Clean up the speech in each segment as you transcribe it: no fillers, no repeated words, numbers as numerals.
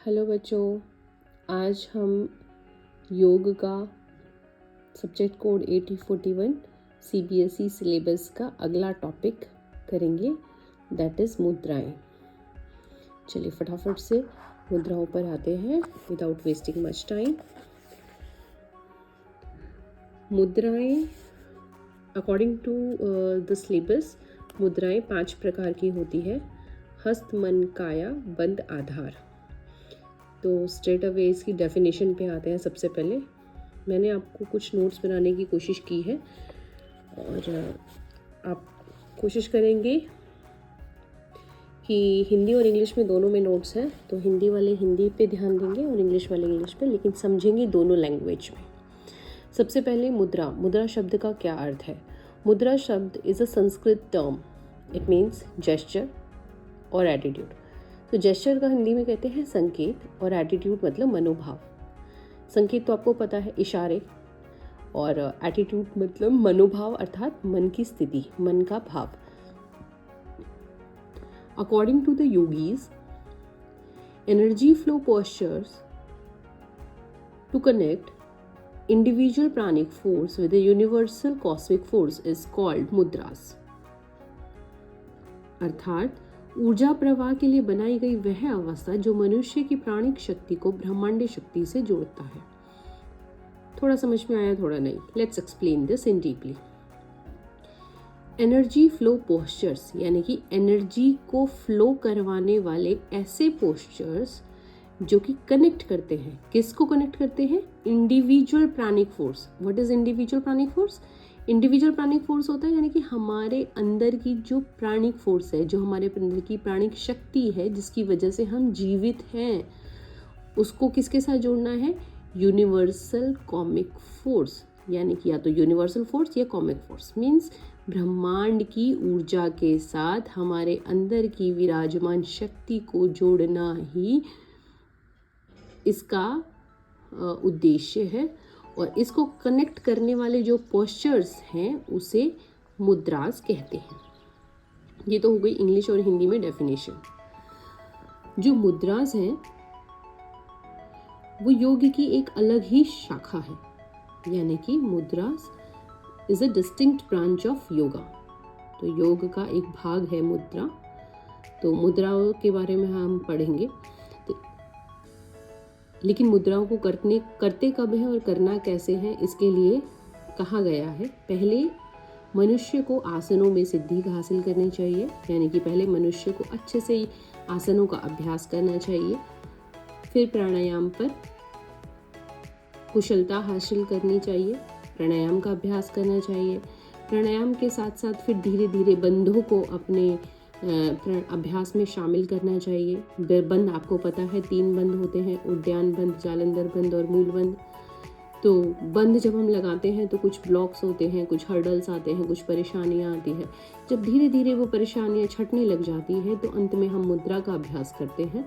Hello बच्चों, आज हम योग का सब्जेक्ट कोड 8041 CBSE सिलेबस का अगला टॉपिक करेंगे, दैट इज़ मुद्राएं। चलिए फटाफट से मुद्राओं पर आते हैं विदाउट वेस्टिंग मच टाइम। मुद्राएं अकॉर्डिंग टू द सिलेबस मुद्राएं 5 प्रकार की होती है। हस्त, मन, काया, बंध, आधार। तो स्ट्रेट अवे इसकी डेफिनेशन पे आते हैं। सबसे पहले मैंने आपको कुछ नोट्स बनाने की कोशिश की है और आप कोशिश करेंगे कि हिंदी और इंग्लिश में दोनों में नोट्स हैं, तो हिंदी वाले हिंदी पे ध्यान देंगे और इंग्लिश वाले इंग्लिश पे, लेकिन समझेंगे दोनों लैंग्वेज में। सबसे पहले मुद्रा। मुद्रा शब्द का क्या अर्थ है? मुद्रा शब्द is a Sanskrit term, it means gesture और एटीट्यूड। तो जेस्चर का हिंदी में कहते हैं संकेत और एटीट्यूड मतलब मनोभाव। संकेत तो आपको पता है, इशारे, और एटीट्यूड मतलब मनोभाव अर्थात मन की स्थिति, मन का भाव। According to the yogis, energy flow postures to connect individual pranic force with the universal cosmic force is called mudras. अर्थात ऊर्जा प्रवाह के लिए बनाई गई वह अवस्था जो मनुष्य की प्राणिक शक्ति को ब्रह्मांडीय शक्ति से जोड़ता है। थोड़ा समझ में आया, थोड़ा नहीं। Let's explain this in deeply. Energy flow postures यानी कि एनर्जी को फ्लो करवाने वाले ऐसे पोस्चर्स जो कि कनेक्ट करते हैं। किसको कनेक्ट करते हैं? Individual pranic force. What is individual pranic force? Individual pranic force होता है यानी कि हमारे अंदर की जो प्राणिक फोर्स है, जो हमारे अंदर की प्राणिक शक्ति है जिसकी वजह से हम जीवित हैं, उसको किसके साथ जोड़ना है? यूनिवर्सल कॉमिक फोर्स, यानी कि या तो यूनिवर्सल फोर्स या कॉमिक फोर्स। मीन्स ब्रह्मांड की ऊर्जा के साथ हमारे अंदर की विराजमान शक्ति को जोड़ना ही इसका उद्देश्य है। और इसको कनेक्ट करने वाले जो पोस्चर्स हैं उसे मुद्रास कहते हैं। ये तो हो गई इंग्लिश और हिंदी में डेफिनेशन। जो मुद्रास हैं वो योग की एक अलग ही शाखा है, यानी कि mudras is a distinct branch of yoga. तो योग का एक भाग है मुद्रा। तो मुद्राओं के बारे में हम पढ़ेंगे, लेकिन मुद्राओं को करते कब है और करना कैसे है, इसके लिए कहा गया है पहले मनुष्य को आसनों में सिद्धि हासिल करनी चाहिए, यानी कि पहले मनुष्य को अच्छे से आसनों का अभ्यास करना चाहिए। फिर प्राणायाम पर कुशलता हासिल करनी चाहिए, प्राणायाम का अभ्यास करना चाहिए। प्राणायाम के साथ साथ फिर धीरे धीरे बंधों को अपने अभ्यास में शामिल करना चाहिए। बंध आपको पता है 3 बंध होते हैं, उद्यान बंध, जालंधर बंध और मूल बंध। तो बंध जब हम लगाते हैं तो कुछ ब्लॉक्स होते हैं, कुछ हर्डल्स आते हैं, कुछ परेशानियां आती है। जब धीरे धीरे वो परेशानियां छटने लग जाती है तो अंत में हम मुद्रा का अभ्यास करते हैं।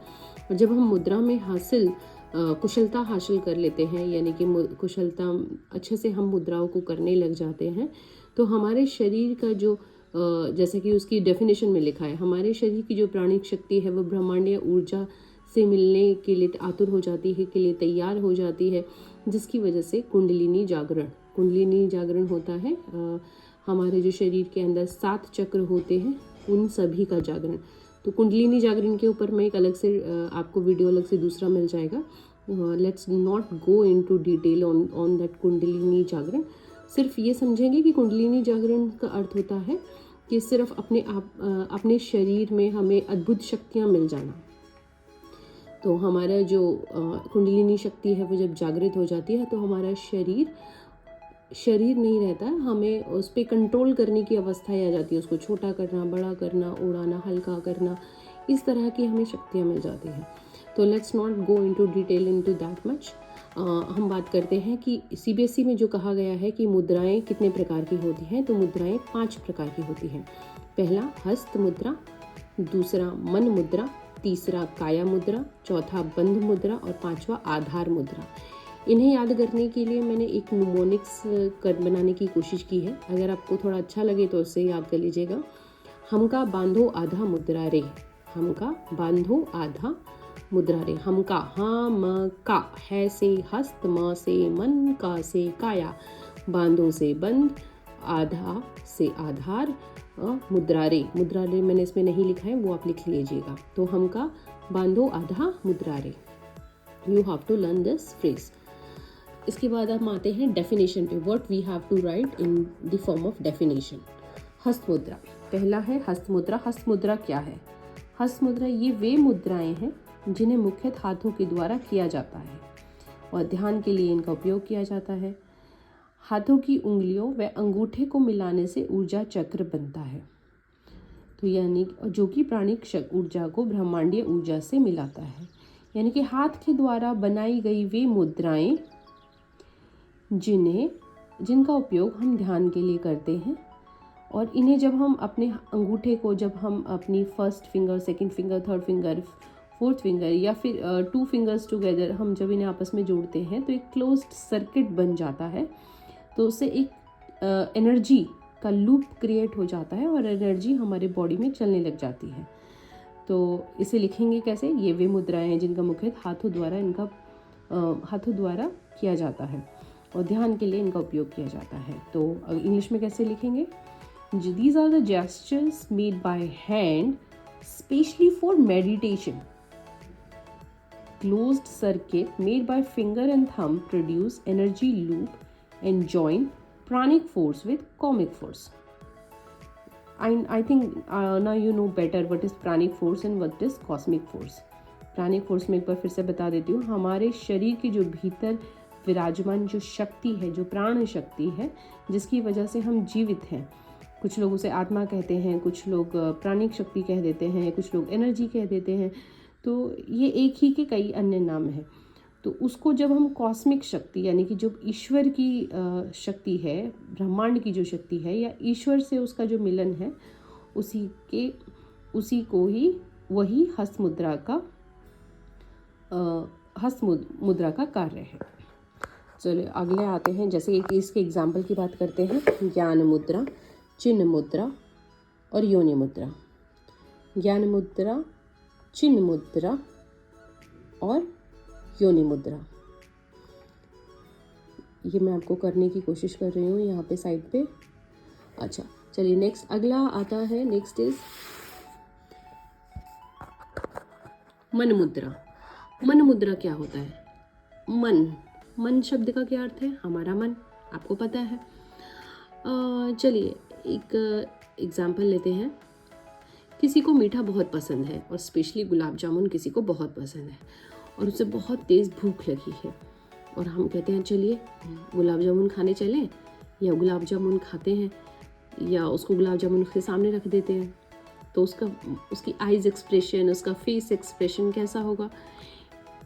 और जब हम मुद्रा में कुशलता हासिल कर लेते हैं, यानी कि कुशलता अच्छे से हम मुद्राओं को करने लग जाते हैं, तो हमारे शरीर का जो जैसे कि उसकी डेफिनेशन में लिखा है, हमारे शरीर की जो प्राणिक शक्ति है वो ब्रह्मांडीय ऊर्जा से मिलने के लिए आतुर हो जाती है, के लिए तैयार हो जाती है, जिसकी वजह से कुंडलिनी जागरण होता है। हमारे जो शरीर के अंदर 7 चक्र होते हैं उन सभी का जागरण। तो कुंडलिनी जागरण के ऊपर मैं एक अलग से आपको वीडियो अलग से दूसरा मिल जाएगा। Let's not go into detail on that kundalini जागरण। सिर्फ ये समझेंगे कि कुंडलिनी जागरण का अर्थ होता है कि सिर्फ अपने शरीर में हमें अद्भुत शक्तियाँ मिल जाना। तो हमारा जो कुंडलिनी शक्ति है वो जब जागृत हो जाती है तो हमारा शरीर नहीं रहता, हमें उस पर कंट्रोल करने की अवस्था आ जाती है। उसको छोटा करना, बड़ा करना, उड़ाना, हल्का करना, इस तरह की हमें शक्तियाँ मिल जाती हैं। तो let's not go into detail into that much. हम बात करते हैं कि CBSE में जो कहा गया है कि मुद्राएं कितने प्रकार की होती हैं। तो मुद्राएं 5 प्रकार की होती हैं। पहला हस्त मुद्रा, दूसरा मन मुद्रा, तीसरा काया मुद्रा, चौथा बंध मुद्रा और 5वां आधार मुद्रा। इन्हें याद करने के लिए मैंने एक निमोनिक्स बनाने की कोशिश की है। अगर आपको थोड़ा अच्छा लगे तो उससे याद कर लीजिएगा। हमका बांधो आधा मुद्रा रे, हमका बांधो आधा मुद्रा रे। हम का, हाँ म का, है से हस्त, म से मन, का से काया, बांधो से बंद, आधा से आधार, मुद्रा रे। मुद्रा रे मैंने इसमें नहीं लिखा है, वो आप लिख लीजिएगा। तो हम का, बांधो आधा, मुद्रा रे। You have to learn this phrase. इसके बाद हम आते हैं डेफिनेशन पे। What we have to write in the form of definition. हस्त मुद्रा, पहला है हस्त मुद्रा। हस्त मुद्रा क्या है? हस्त मुद्रा ये वे मुद्राएं हैं जिन्हें मुख्यतः हाथों के द्वारा किया जाता है और ध्यान के लिए इनका उपयोग किया जाता है। हाथों की उंगलियों व अंगूठे को मिलाने से ऊर्जा चक्र बनता है, तो यानी जो कि प्राणिक ऊर्जा को ब्रह्मांडीय ऊर्जा से मिलाता है। यानी कि हाथ के द्वारा बनाई गई वे मुद्राएं जिनका उपयोग हम ध्यान के लिए करते हैं, और इन्हें जब हम अपने अंगूठे को, जब हम अपनी first finger, second finger, third finger, fourth finger या फिर 2 फिंगर्स टुगेदर, हम जब इन्हें आपस में जोड़ते हैं तो एक क्लोज्ड सर्किट बन जाता है। तो उससे एक एनर्जी का लूप क्रिएट हो जाता है और एनर्जी हमारे बॉडी में चलने लग जाती है। तो इसे लिखेंगे कैसे? ये वे मुद्राएं हैं जिनका मुख्यतः हाथों द्वारा किया जाता है और ध्यान के लिए इनका उपयोग किया जाता है। तो इंग्लिश में कैसे लिखेंगे? These are the gestures made by hand, specially for meditation. Closed circuit made by finger and thumb produce energy loop and join pranic force with comic force. I think now you know better what is pranic force and what is cosmic force. Pranic force में एक बार फिर से बता देती हूँ। हमारे शरीर के जो भीतर विराजमान जो शक्ति है, जो प्राण शक्ति है, जिसकी वजह से हम जीवित हैं। कुछ लोग उसे आत्मा कहते हैं, कुछ लोग प्राणिक शक्ति कह देते हैं, कुछ लोग एनर्जी कह देते हैं। तो ये एक ही के कई अन्य नाम हैं। तो उसको जब हम कॉस्मिक शक्ति, यानी कि जो ईश्वर की शक्ति है, ब्रह्मांड की जो शक्ति है, या ईश्वर से उसका जो मिलन है, उसी को ही वही हस्त मुद्रा का कार्य है। चलिए अगले आते हैं। जैसे कि इसके एग्जाम्पल की बात करते हैं। ज्ञान मुद्रा, चिन्ह मुद्रा और योनि मुद्रा। ज्ञान मुद्रा, चिन्ह मुद्रा और योनि मुद्रा, ये मैं आपको करने की कोशिश कर रही हूँ यहाँ पे साइड पे। अच्छा चलिए नेक्स्ट अगला आता है। नेक्स्ट इज मन मुद्रा। मन मुद्रा क्या होता है? मन शब्द का क्या अर्थ है? हमारा मन, आपको पता है। चलिए एक एग्जाम्पल लेते हैं। किसी को मीठा बहुत पसंद है और स्पेशली गुलाब जामुन किसी को बहुत पसंद है और उसे बहुत तेज़ भूख लगी है, और हम कहते हैं चलिए गुलाब जामुन खाने चलें, या गुलाब जामुन खाते हैं या उसको गुलाब जामुन के सामने रख देते हैं। तो उसकी आइज़ एक्सप्रेशन, उसका फेस एक्सप्रेशन कैसा होगा?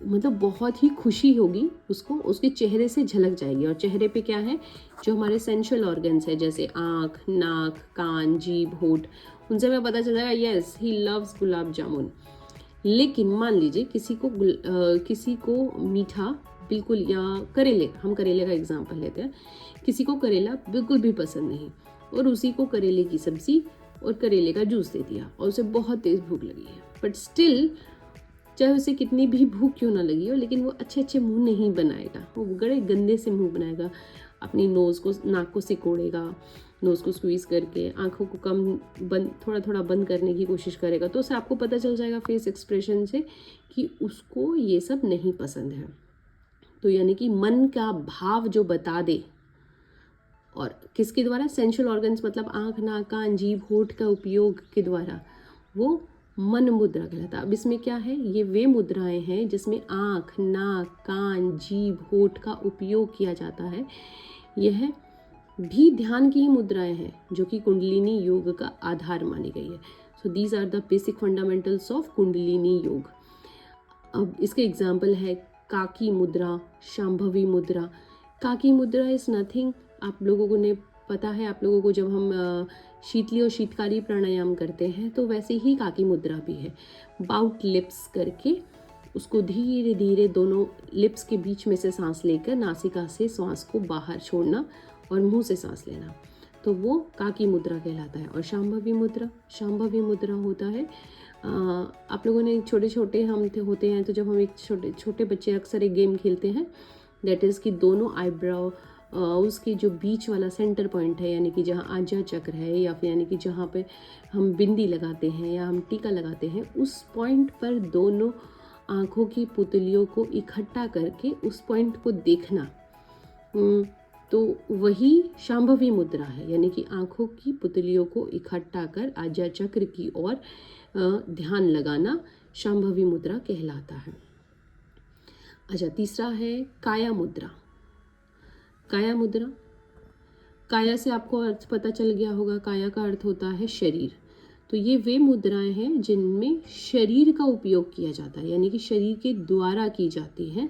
मतलब बहुत ही खुशी होगी उसको, उसके चेहरे से झलक जाएगी। और चेहरे पे क्या है? जो हमारे सेंशुअल ऑर्गन्स है, जैसे आँख, नाक, कान, जीभ, होठ, उनसे हमें पता चल जाएगा yes he loves gulab jamun. लेकिन मान लीजिए किसी को मीठा बिल्कुल, या करेले, हम करेले का एग्जांपल लेते हैं। किसी को करेला बिल्कुल भी पसंद नहीं और उसी को करेले की सब्जी और करेले का जूस दे दिया और उसे बहुत तेज़ भूख लगी है, बट स्टिल चाहे उसे कितनी भी भूख क्यों ना लगी हो, लेकिन वो अच्छे मुंह नहीं बनाएगा, वो बड़े गंदे से मुंह बनाएगा। अपनी नाक को सिकोड़ेगा, नोज़ को स्क्वीज़ करके, आंखों को थोड़ा बंद करने की कोशिश करेगा। तो उससे आपको पता चल जाएगा फेस एक्सप्रेशन से कि उसको ये सब नहीं पसंद है। तो यानी कि मन का भाव जो बता दे, और किसके द्वारा? सेंशुअल ऑर्गन्स, मतलब आँख, नाक, कान, जीभ, होठ का उपयोग के द्वारा, वो मन मुद्रा कहलाता है। अब इसमें क्या है? ये वे मुद्राएं हैं जिसमें आँख, नाक, कान, जीभ, होठ का उपयोग किया जाता है। यह भी ध्यान की ही मुद्राएं हैं जो कि कुंडलिनी योग का आधार मानी गई है। So these are the basic fundamentals of Kundalini yoga. अब इसके एग्जाम्पल है काकी मुद्रा, शांभवी मुद्रा। काकी मुद्रा इज नथिंग, आप लोगों को ने पता है, आप लोगों को जब हम शीतली और शीतकारी प्राणायाम करते हैं तो वैसे ही काकी मुद्रा भी है। बाउट लिप्स करके उसको धीरे धीरे दोनों लिप्स के बीच में से सांस लेकर नासिका से श्वास को बाहर छोड़ना और मुंह से सांस लेना, तो वो काकी मुद्रा कहलाता है। और शांभवी मुद्रा होता है आप लोगों ने छोटे छोटे होते हैं, तो जब हम एक छोटे बच्चे अक्सर एक गेम खेलते हैं, दैट इज़ कि दोनों आईब्रो उसकी जो बीच वाला सेंटर पॉइंट है, यानी कि जहाँ आज्ञा चक्र है, या फिर यानी कि जहाँ पे हम बिंदी लगाते हैं या हम टीका लगाते हैं, उस पॉइंट पर दोनों आँखों की पुतलियों को इकट्ठा करके उस पॉइंट को देखना, तो वही शांभवी मुद्रा है। यानी कि आँखों की पुतलियों को इकट्ठा कर आज्ञा चक्र की ओर ध्यान लगाना शांभवी मुद्रा कहलाता है। अच्छा, तीसरा है काया मुद्रा। काया मुद्रा, काया से आपको अर्थ पता चल गया होगा, काया का अर्थ होता है शरीर। तो ये वे मुद्राएं हैं जिनमें शरीर का उपयोग किया जाता है, यानी कि शरीर के द्वारा की जाती है,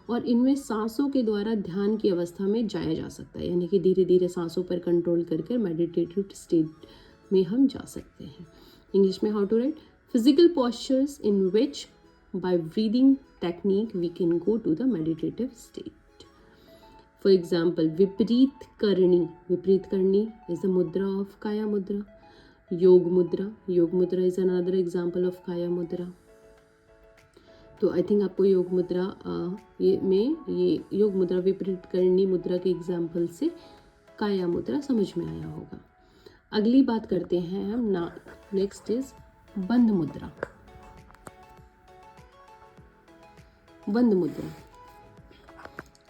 और इनमें सांसों के द्वारा ध्यान की अवस्था में जाया जा सकता है, यानी कि धीरे धीरे सांसों पर कंट्रोल करके मेडिटेटिव स्टेट में हम जा सकते हैं। इंग्लिश में how to write, physical postures in which by breathing technique we can go to the meditative state. For example, विपरीत करनी is the mudra of kaya mudra. योग मुद्रा is another example of kaya mudra. तो I think आपको योग मुद्रा ये योग मुद्रा विपरीत करनी मुद्रा के एग्जाम्पल से काया मुद्रा समझ में आया होगा। अगली बात करते हैं हम नेक्स्ट इज बंद मुद्रा। बंद मुद्रा,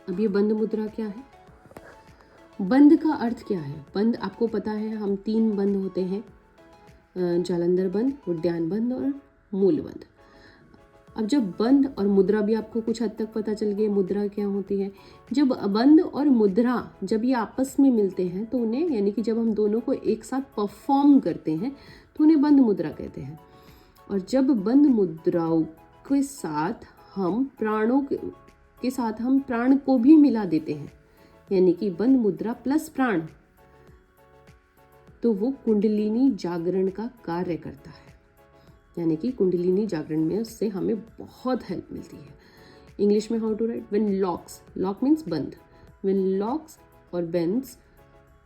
अब ये बंद मुद्रा क्या है? बंद का अर्थ क्या है? बंद आपको पता है, हम 3 बंद होते हैं, जालंधर बंद, उद्यान बंद और मूल बंद। अब जब बंद और मुद्रा भी आपको कुछ हद तक पता चल गई मुद्रा क्या होती है। जब बंद और मुद्रा जब ये आपस में मिलते हैं तो उन्हें, यानी कि जब हम दोनों को एक साथ परफॉर्म करते हैं तो उन्हें बंद मुद्रा कहते हैं। और जब बंद मुद्राओं के साथ हम प्राण को भी मिला देते हैं, यानी कि बंद मुद्रा प्लस प्राण, तो वो कुंडलिनी जागरण का कार्य करता है। यानी कि कुंडलिनी जागरण में उससे हमें बहुत हेल्प मिलती है। इंग्लिश में how to write, when lock means बंद, व्हेन लॉक्स और bends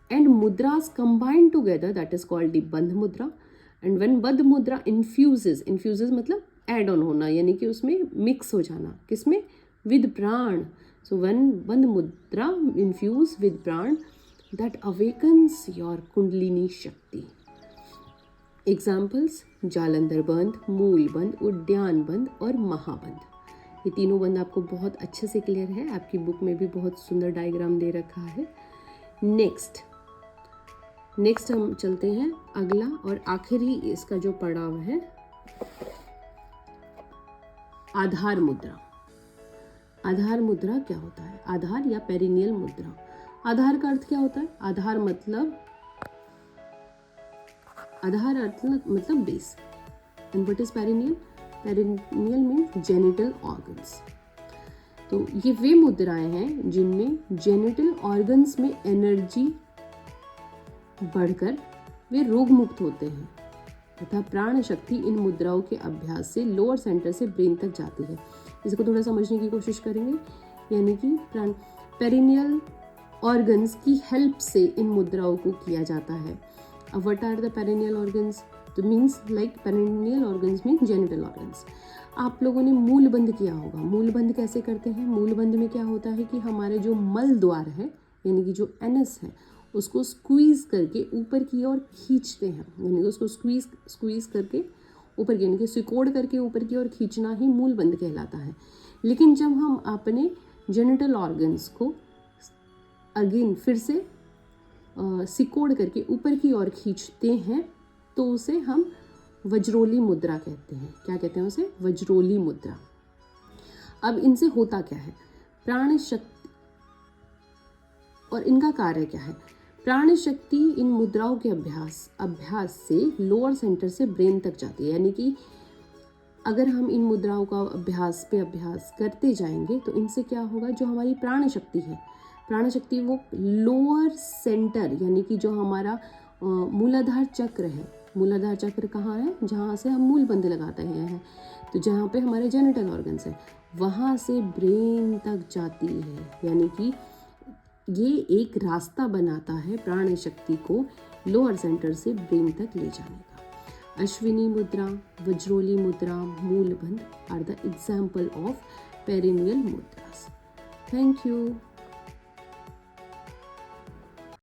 and mudras combine together that is called the bandh mudra. And when बंद मुद्रा इन्फ्यूजेस मतलब एड ऑन होना, यानी कि उसमें मिक्स हो जाना, किसमें? विद प्राण। सो व्हेन बंद मुद्रा इन्फ्यूज विद प्राण दैट अवेकन्स योर कुंडलिनी शक्ति। एग्जाम्पल्स, जालंधर बंद, मूल बंद, उद्यान बंद और महाबंद। ये तीनों बंद आपको बहुत अच्छे से क्लियर है, आपकी बुक में भी बहुत सुंदर डायग्राम दे रखा है। नेक्स्ट हम चलते हैं अगला और आखिरी इसका जो पड़ाव है, आधार मुद्रा। आधार मुद्रा क्या होता है? आधार या पेरिनियल मुद्रा। आधार का अर्थ क्या होता है? आधार मतलब base. And what is perineal? Perineal means genital organs. तो ये वे मुद्राएं हैं जिनमें जेनिटल ऑर्गन्स में एनर्जी बढ़कर वे रोग मुक्त होते हैं तथा प्राण शक्ति इन मुद्राओं के अभ्यास से लोअर सेंटर से ब्रेन तक जाती है। इसको थोड़ा समझने की कोशिश करेंगे। यानी कि पेरिनियल ऑर्गन्स की हेल्प से इन मुद्राओं को किया जाता है। अब what are the perineal organs? तो means like perineal organs mean genital organs. आप लोगों ने मूल बंद किया होगा। मूल बंद कैसे करते हैं? मूल बंद में क्या होता है कि हमारे जो मल द्वार है, यानी कि जो एनस है, उसको स्क्वीज करके ऊपर की ओर खींचते हैं। यानी कि उसको स्क्वीज करके ऊपर की, यानी कि सिकोड़ करके ऊपर की ओर खींचना ही मूल बंद कहलाता है। लेकिन जब हम अपने जेनिटल ऑर्गन्स को अगेन फिर से सिकोड़ करके ऊपर की ओर खींचते हैं तो उसे हम वज्रोली मुद्रा कहते हैं। क्या कहते हैं उसे? वज्रोली मुद्रा। अब इनसे होता क्या है? प्राण शक्ति, और इनका कार्य क्या है? प्राण शक्ति इन मुद्राओं के अभ्यास से लोअर सेंटर से ब्रेन तक जाती है। यानी कि अगर हम इन मुद्राओं का अभ्यास करते जाएंगे तो इनसे क्या होगा? जो हमारी प्राण शक्ति है, प्राण शक्ति वो लोअर सेंटर, यानी कि जो हमारा मूलाधार चक्र है। मूलाधार चक्र कहाँ है? जहाँ से हम मूल बंद लगाते हैं, तो जहाँ पे हमारे जेनिटल ऑर्गन्स है, वहाँ से ब्रेन तक जाती है। यानी कि ये एक रास्ता बनाता है प्राण शक्ति को लोअर सेंटर से ब्रेन तक ले जाने का। Ashwini Mudra, Vajroli Mudra, Moolbandh are the example of perennial mudras. Thank you.